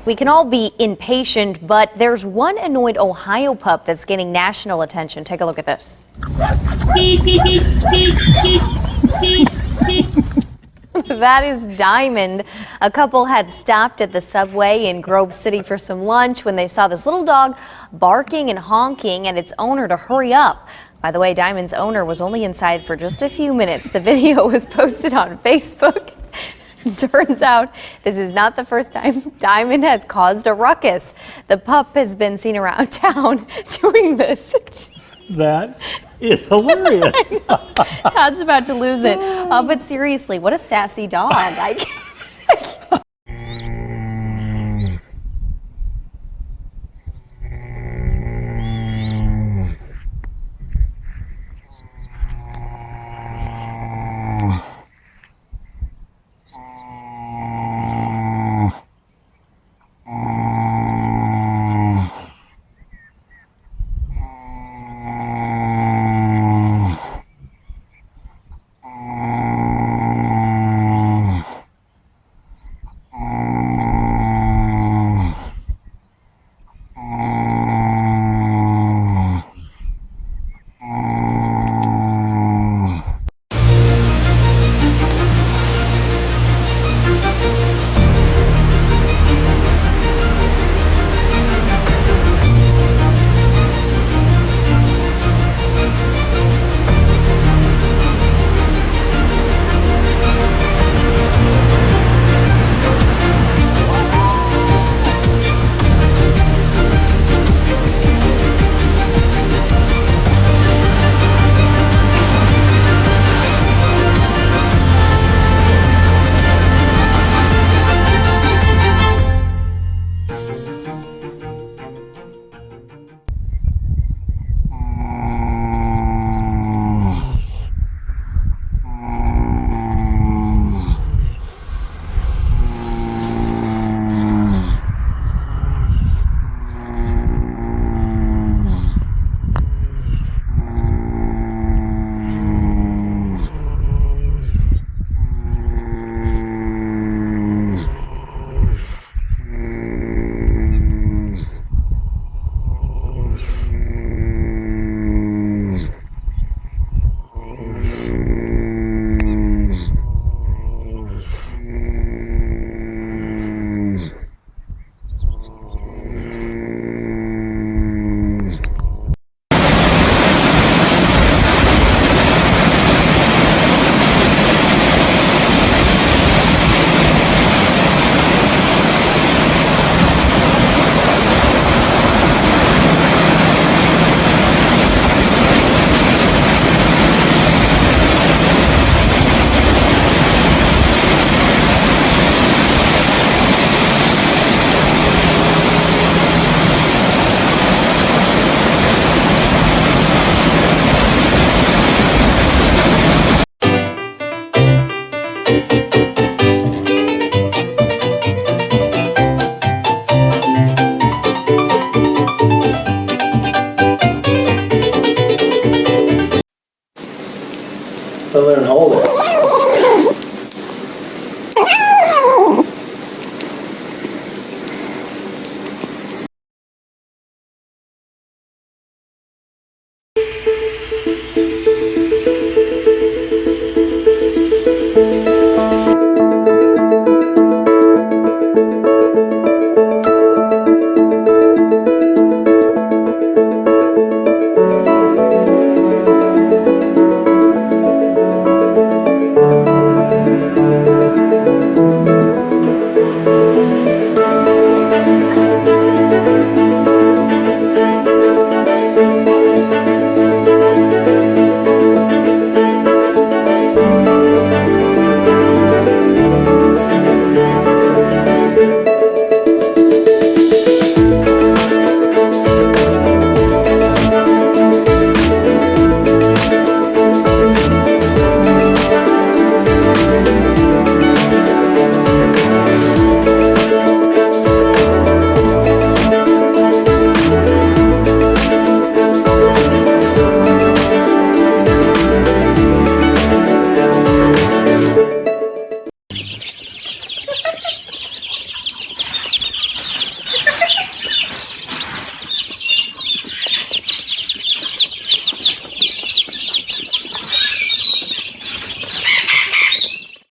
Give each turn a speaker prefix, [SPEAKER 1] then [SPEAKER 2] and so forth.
[SPEAKER 1] We can all be impatient, but there's one annoyed Ohio pup that's gaining national attention. Take a look at this. That is Diamond. A couple had stopped at the Subway in Grove City for some lunch when they saw this little dog barking and honking at its owner to hurry up. By the way, Diamond's owner was only inside for just a few minutes. The video was posted on Facebook. Turns out this is not the first time Diamond has caused a ruckus. The pup has been seen around town doing this.
[SPEAKER 2] That is hilarious.
[SPEAKER 1] Todd's about to lose it. But seriously, what a sassy dog.